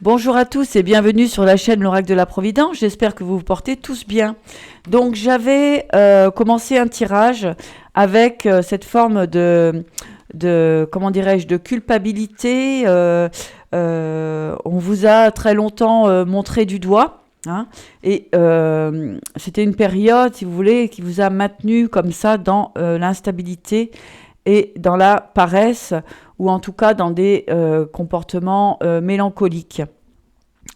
Bonjour à tous et bienvenue sur la chaîne L'Oracle de la Providence. J'espère que vous vous portez tous bien. Donc j'avais commencé un tirage avec cette forme comment dirais-je, de culpabilité. On vous a très longtemps montré du doigt. Hein, et c'était une période, si vous voulez, qui vous a maintenu comme ça dans l'instabilité et dans la paresse, ou en tout cas dans des comportements mélancoliques.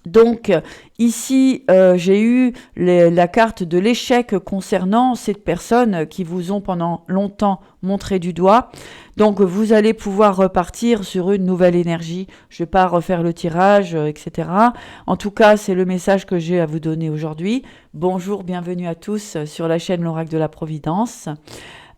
Donc ici, j'ai eu la carte de l'échec concernant ces personnes qui vous ont pendant longtemps montré du doigt. Donc vous allez pouvoir repartir sur une nouvelle énergie. Je ne vais pas refaire le tirage, etc. En tout cas, c'est le message que j'ai à vous donner aujourd'hui. Bonjour, bienvenue à tous sur la chaîne L'Oracle de la Providence.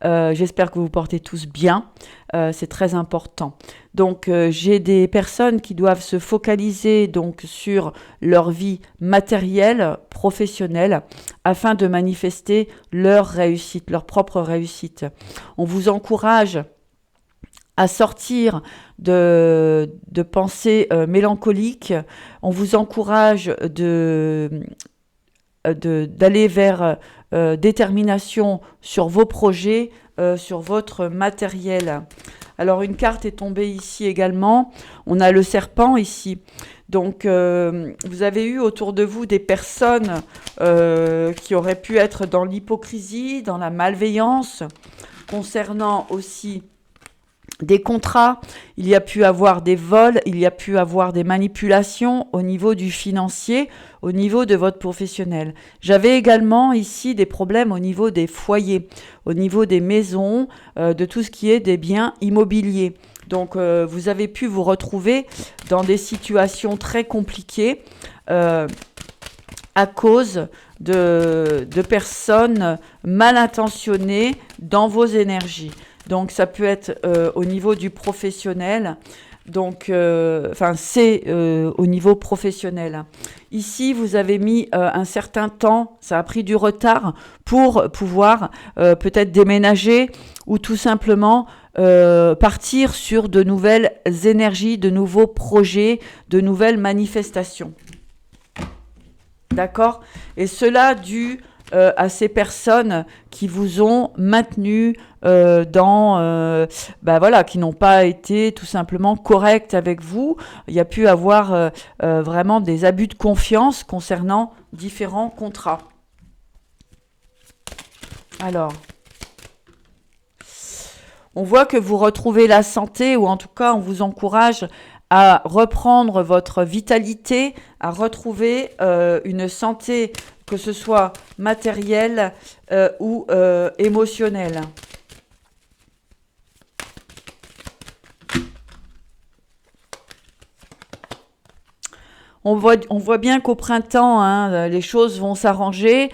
J'espère que vous portez tous bien, c'est très important. Donc j'ai des personnes qui doivent se focaliser donc sur leur vie matérielle, professionnelle, afin de manifester leur réussite, leur propre réussite. On vous encourage à sortir de pensées mélancoliques. On vous encourage d'aller vers détermination sur vos projets, sur votre matériel. Alors une carte est tombée ici également. On a le serpent ici. Donc vous avez eu autour de vous des personnes qui auraient pu être dans l'hypocrisie, dans la malveillance, concernant aussi des contrats, il y a pu avoir des vols, il y a pu avoir des manipulations au niveau du financier, au niveau de votre professionnel. J'avais également ici des problèmes au niveau des foyers, au niveau des maisons, de tout ce qui est des biens immobiliers. Donc vous avez pu vous retrouver dans des situations très compliquées à cause de personnes mal intentionnées dans vos énergies. Donc, ça peut être au niveau du professionnel. Donc, c'est au niveau professionnel. Ici, vous avez mis un certain temps, ça a pris du retard pour pouvoir peut-être déménager ou tout simplement partir sur de nouvelles énergies, de nouveaux projets, de nouvelles manifestations. D'accord ? Et cela dû à ces personnes qui vous ont maintenu qui n'ont pas été tout simplement correctes avec vous. Il y a pu avoir vraiment des abus de confiance concernant différents contrats. Alors, on voit que vous retrouvez la santé, ou en tout cas, on vous encourage à reprendre votre vitalité, à retrouver une santé, que ce soit matérielle ou émotionnelle. On voit bien qu'au printemps, les choses vont s'arranger.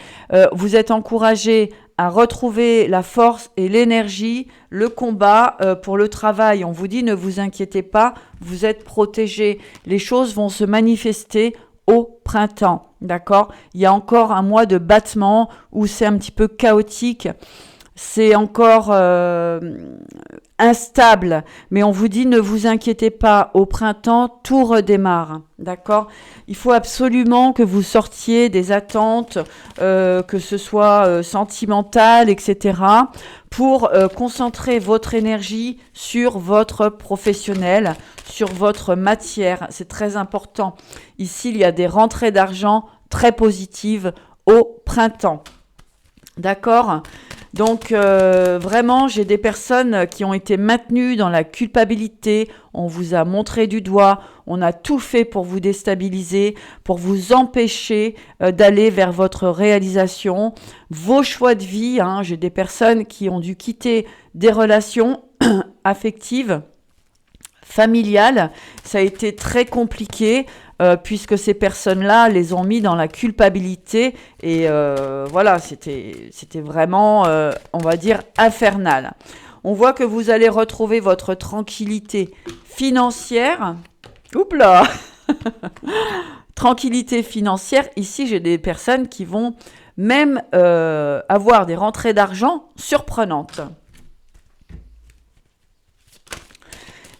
Vous êtes encouragé à retrouver la force et l'énergie, le combat pour le travail. On vous dit, ne vous inquiétez pas, vous êtes protégés. Les choses vont se manifester au printemps, d'accord ? Il y a encore un mois de battement où c'est un petit peu chaotique. C'est encore instable, mais on vous dit ne vous inquiétez pas, au printemps, tout redémarre, d'accord ? Il faut absolument que vous sortiez des attentes, que ce soit sentimentales, etc., pour concentrer votre énergie sur votre professionnel, sur votre matière. C'est très important. Ici, il y a des rentrées d'argent très positives au printemps, d'accord ? Donc vraiment, j'ai des personnes qui ont été maintenues dans la culpabilité. On vous a montré du doigt, on a tout fait pour vous déstabiliser, pour vous empêcher d'aller vers votre réalisation, vos choix de vie. J'ai des personnes qui ont dû quitter des relations affectives, familiales. Ça a été très compliqué. Puisque ces personnes-là les ont mis dans la culpabilité et c'était vraiment, on va dire, infernal. On voit que vous allez retrouver votre tranquillité financière. Oups là. Tranquillité financière. Ici, j'ai des personnes qui vont même avoir des rentrées d'argent surprenantes.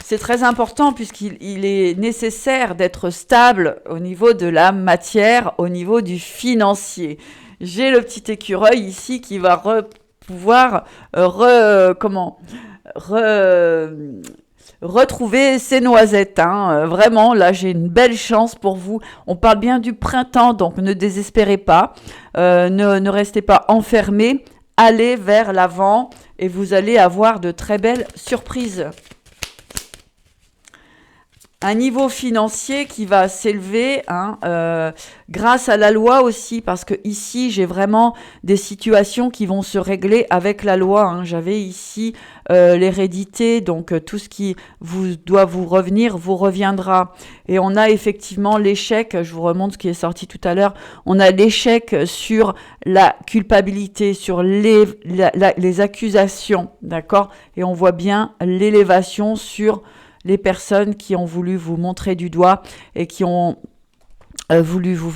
c'est très important puisqu'il est nécessaire d'être stable au niveau de la matière, au niveau du financier. J'ai le petit écureuil ici qui va pouvoir retrouver ses noisettes. Hein. Vraiment, là, j'ai une belle chance pour vous. On parle bien du printemps, donc ne désespérez pas. Ne restez pas enfermés. Allez vers l'avant et vous allez avoir de très belles surprises. Un niveau financier qui va s'élever grâce à la loi aussi, parce que ici j'ai vraiment des situations qui vont se régler avec la loi. Hein. J'avais ici l'hérédité, donc tout ce qui doit vous revenir vous reviendra. Et on a effectivement l'échec, je vous remonte ce qui est sorti tout à l'heure, on a l'échec sur la culpabilité, sur les accusations, d'accord? Et on voit bien l'élévation sur les personnes qui ont voulu vous montrer du doigt et qui ont voulu vous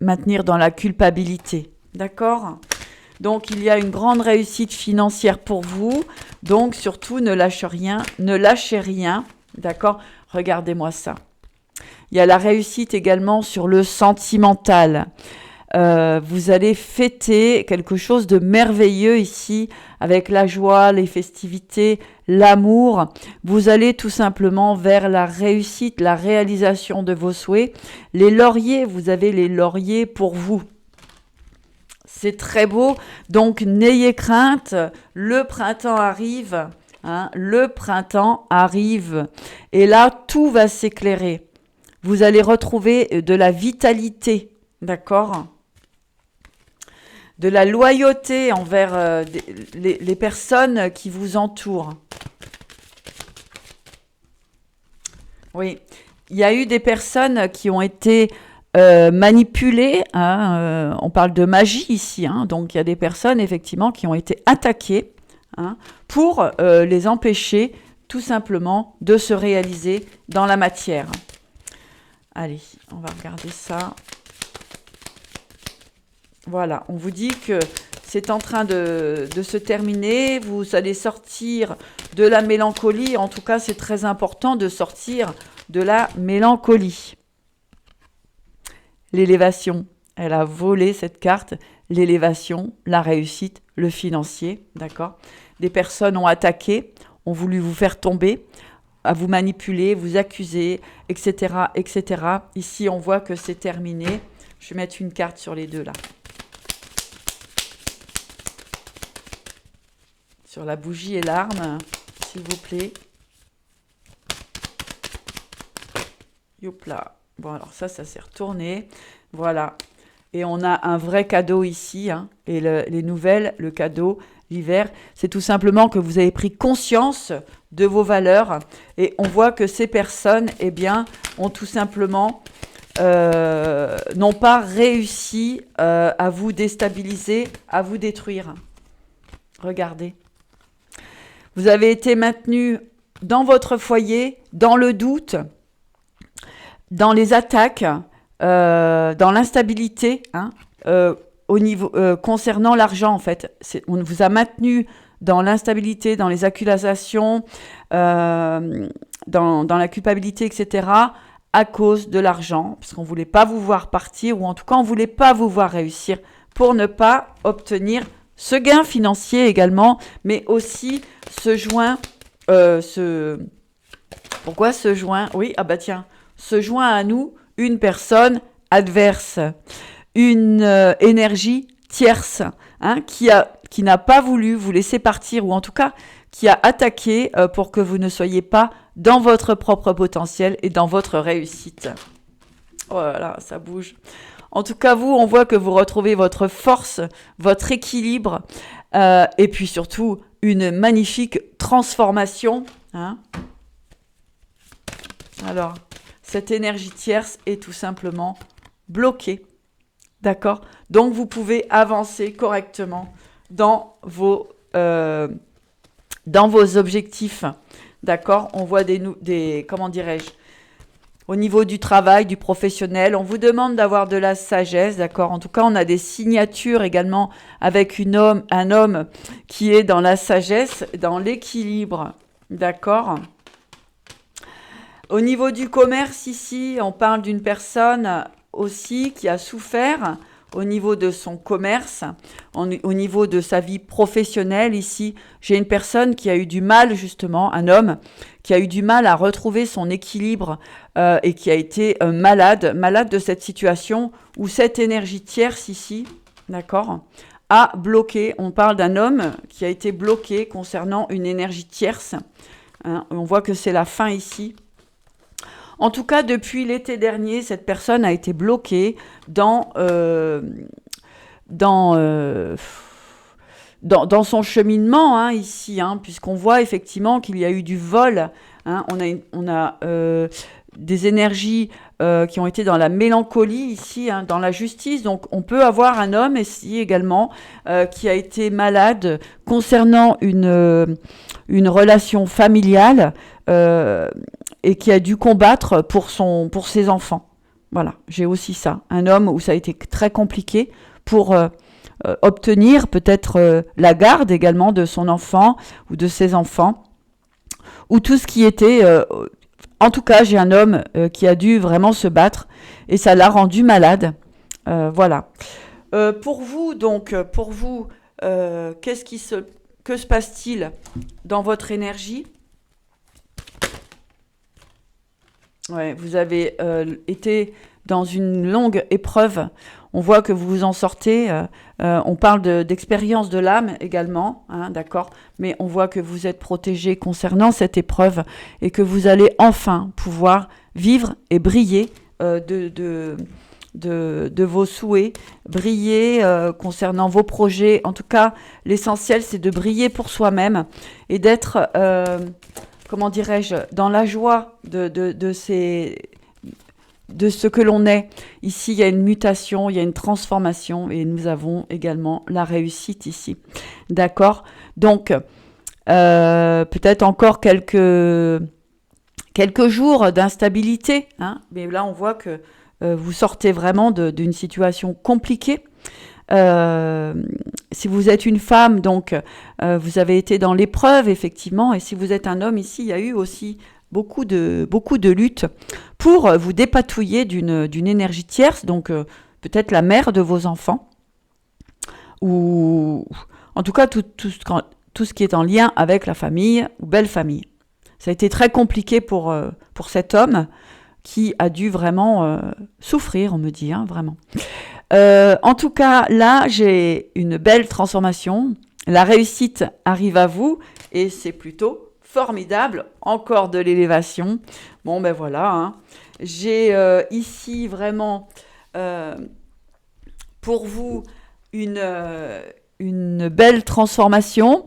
maintenir dans la culpabilité. D'accord ? Donc, il y a une grande réussite financière pour vous. Donc, surtout, ne lâchez rien. D'accord ? Regardez-moi ça. Il y a la réussite également sur le sentimental. Vous allez fêter quelque chose de merveilleux ici avec la joie, les festivités, l'amour. Vous allez tout simplement vers la réussite, la réalisation de vos souhaits. Les lauriers, vous avez les lauriers pour vous. C'est très beau, donc n'ayez crainte, le printemps arrive. Hein, le printemps arrive et là tout va s'éclairer. Vous allez retrouver de la vitalité, d'accord ? De la loyauté envers les personnes qui vous entourent. Oui, il y a eu des personnes qui ont été manipulées. Hein, on parle de magie ici. Hein, donc, il y a des personnes, effectivement, qui ont été attaquées pour les empêcher, tout simplement, de se réaliser dans la matière. Allez, on va regarder ça. Voilà, on vous dit que c'est en train de se terminer. Vous allez sortir de la mélancolie. En tout cas, c'est très important de sortir de la mélancolie. L'élévation, elle a volé cette carte. L'élévation, la réussite, le financier, d'accord ? Des personnes ont attaqué, ont voulu vous faire tomber, à vous manipuler, vous accuser, etc., etc. Ici, on voit que c'est terminé. Je vais mettre une carte sur les deux, là. Sur la bougie et l'arme, s'il vous plaît. Youp là. Bon, alors ça s'est retourné. Voilà. Et on a un vrai cadeau ici. Hein. Et les nouvelles, le cadeau, l'hiver, c'est tout simplement que vous avez pris conscience de vos valeurs. Et on voit que ces personnes, eh bien, ont tout simplement n'ont pas réussi à vous déstabiliser, à vous détruire. Regardez. Vous avez été maintenu dans votre foyer, dans le doute, dans les attaques, dans l'instabilité, hein, au niveau concernant l'argent en fait. On vous a maintenu dans l'instabilité, dans les accusations, dans la culpabilité, etc. à cause de l'argent, parce qu'on ne voulait pas vous voir partir, ou en tout cas on ne voulait pas vous voir réussir pour ne pas obtenir ce gain financier également, mais aussi ce joint, pourquoi ce joint? Oui, ah bah tiens, se joint à nous une personne adverse, une énergie tierce, hein, qui n'a pas voulu vous laisser partir, ou en tout cas qui a attaqué pour que vous ne soyez pas dans votre propre potentiel et dans votre réussite. Oh là là, ça bouge. En tout cas, vous, on voit que vous retrouvez votre force, votre équilibre, et puis surtout une magnifique transformation. Hein. Alors, cette énergie tierce est tout simplement bloquée. D'accord ? Donc, vous pouvez avancer correctement dans vos objectifs. D'accord ? On voit des comment dirais-je ? Au niveau du travail, du professionnel, on vous demande d'avoir de la sagesse, d'accord ? En tout cas, on a des signatures également avec un homme qui est dans la sagesse, dans l'équilibre, d'accord ? Au niveau du commerce, ici, on parle d'une personne aussi qui a souffert au niveau de son commerce, au niveau de sa vie professionnelle. Ici, j'ai une personne qui a eu du mal, justement, un homme, qui a eu du mal à retrouver son équilibre et qui a été malade de cette situation où cette énergie tierce ici, d'accord, a bloqué. On parle d'un homme qui a été bloqué concernant une énergie tierce. Hein, on voit que c'est la fin ici. En tout cas, depuis l'été dernier, cette personne a été bloquée dans son cheminement, hein, ici, hein, puisqu'on voit effectivement qu'il y a eu du vol. Hein, on a des énergies qui ont été dans la mélancolie ici, hein, dans la justice. Donc, on peut avoir un homme ici également qui a été malade concernant une relation familiale et qui a dû combattre pour ses enfants. Voilà, j'ai aussi ça. Un homme où ça a été très compliqué pour obtenir peut-être la garde également de son enfant ou de ses enfants, ou tout ce qui était... en tout cas, j'ai un homme qui a dû vraiment se battre et ça l'a rendu malade. Voilà. Pour vous, donc, que se passe-t-il dans votre énergie ? Ouais, vous avez été dans une longue épreuve. On voit que vous vous en sortez. On parle d'expérience de l'âme également, hein, d'accord. Mais on voit que vous êtes protégé concernant cette épreuve et que vous allez enfin pouvoir vivre et briller de vos souhaits, briller concernant vos projets. En tout cas, l'essentiel, c'est de briller pour soi-même et d'être... comment dirais-je, dans la joie de ce que l'on est. Ici, il y a une mutation, il y a une transformation et nous avons également la réussite ici. D'accord ? Donc, peut-être encore quelques jours d'instabilité, hein, mais là, on voit que vous sortez vraiment d'une situation compliquée. Si vous êtes une femme, donc vous avez été dans l'épreuve, effectivement, et si vous êtes un homme, ici, il y a eu aussi beaucoup de luttes pour vous dépatouiller d'une énergie tierce, donc peut-être la mère de vos enfants, ou en tout cas tout ce qui est en lien avec la famille ou belle famille. Ça a été très compliqué pour cet homme qui a dû vraiment souffrir, on me dit, hein, vraiment. En tout cas, là, j'ai une belle transformation. La réussite arrive à vous et c'est plutôt formidable. Encore de l'élévation. Bon, ben voilà. Hein. J'ai ici vraiment pour vous une belle transformation.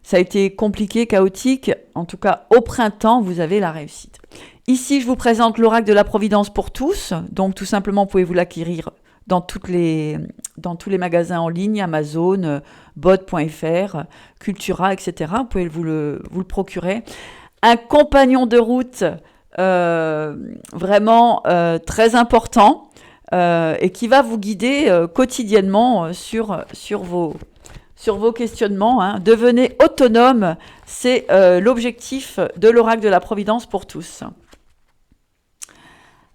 Ça a été compliqué, chaotique. En tout cas, au printemps, vous avez la réussite. Ici, je vous présente l'oracle de la Providence pour tous. Donc, tout simplement, pouvez-vous l'acquérir dans tous les magasins en ligne, Amazon, bod.fr, Cultura, etc. Vous pouvez vous le procurer. Un compagnon de route vraiment très important et qui va vous guider quotidiennement sur vos questionnements. Hein. Devenez autonome, c'est l'objectif de l'oracle de la Providence pour tous.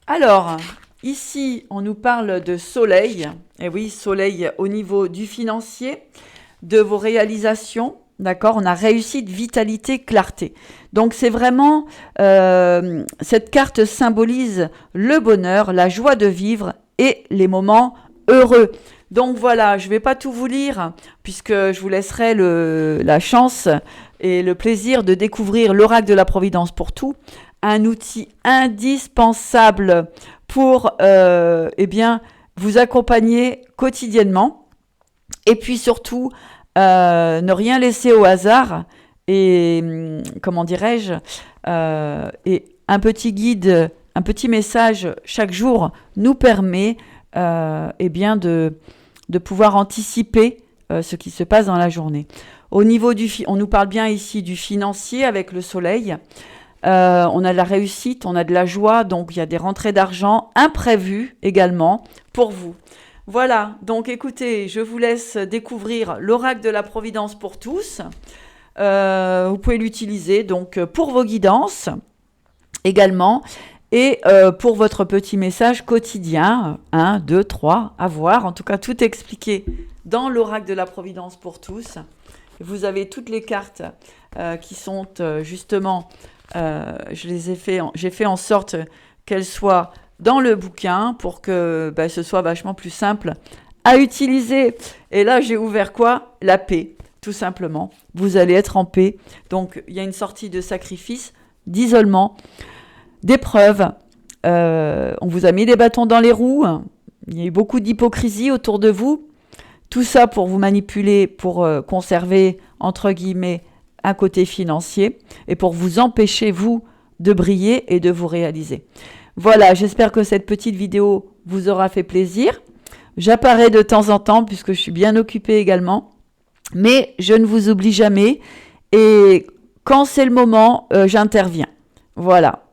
Alors... Ici, on nous parle de soleil. Et oui, soleil au niveau du financier, de vos réalisations. D'accord ? On a réussite, vitalité, clarté. Donc, c'est vraiment... cette carte symbolise le bonheur, la joie de vivre et les moments heureux. Donc, voilà, je ne vais pas tout vous lire puisque je vous laisserai la chance et le plaisir de découvrir l'oracle de la Providence pour tout. Un outil indispensable pour vous accompagner quotidiennement et puis surtout ne rien laisser au hasard et comment dirais-je et un petit guide, un petit message chaque jour nous permet de pouvoir anticiper ce qui se passe dans la journée. Au niveau on nous parle bien ici du financier avec le soleil. On a de la réussite, on a de la joie, donc il y a des rentrées d'argent imprévues également pour vous. Voilà, donc écoutez, je vous laisse découvrir l'oracle de la Providence pour tous. Vous pouvez l'utiliser donc pour vos guidances également. Et pour votre petit message quotidien, 1, 2, 3, à voir. En tout cas, tout expliqué dans l'oracle de la Providence pour tous. Vous avez toutes les cartes qui sont justement, j'ai fait en sorte qu'elles soient dans le bouquin pour que ce soit vachement plus simple à utiliser. Et là, j'ai ouvert quoi? La paix, tout simplement. Vous allez être en paix. Donc, il y a une sortie de sacrifice, d'isolement, d'épreuves. On vous a mis des bâtons dans les roues. Il y a eu beaucoup d'hypocrisie autour de vous. Tout ça pour vous manipuler, pour conserver, entre guillemets, un côté financier et pour vous empêcher, vous, de briller et de vous réaliser. Voilà, j'espère que cette petite vidéo vous aura fait plaisir. J'apparais de temps en temps puisque je suis bien occupée également. Mais je ne vous oublie jamais. Et quand c'est le moment, j'interviens. Voilà.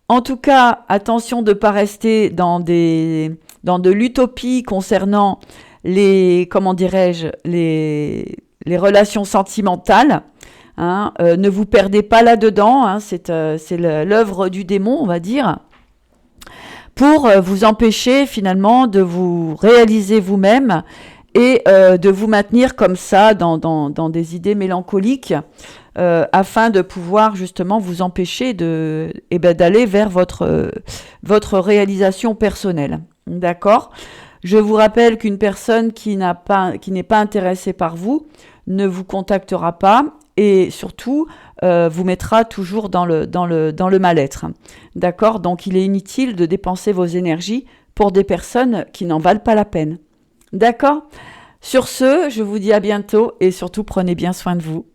En tout cas, attention de ne pas rester dans de l'utopie concernant les relations sentimentales. Hein. Ne vous perdez pas là-dedans. Hein. C'est l'œuvre du démon, on va dire, pour vous empêcher finalement de vous réaliser vous-même et de vous maintenir comme ça dans des idées mélancoliques afin de pouvoir justement vous empêcher d'aller vers votre réalisation personnelle. D'accord ? Je vous rappelle qu'une personne qui n'est pas intéressée par vous ne vous contactera pas et surtout vous mettra toujours dans le mal-être. D'accord ? Donc il est inutile de dépenser vos énergies pour des personnes qui n'en valent pas la peine. D'accord ? Sur ce, je vous dis à bientôt et surtout prenez bien soin de vous.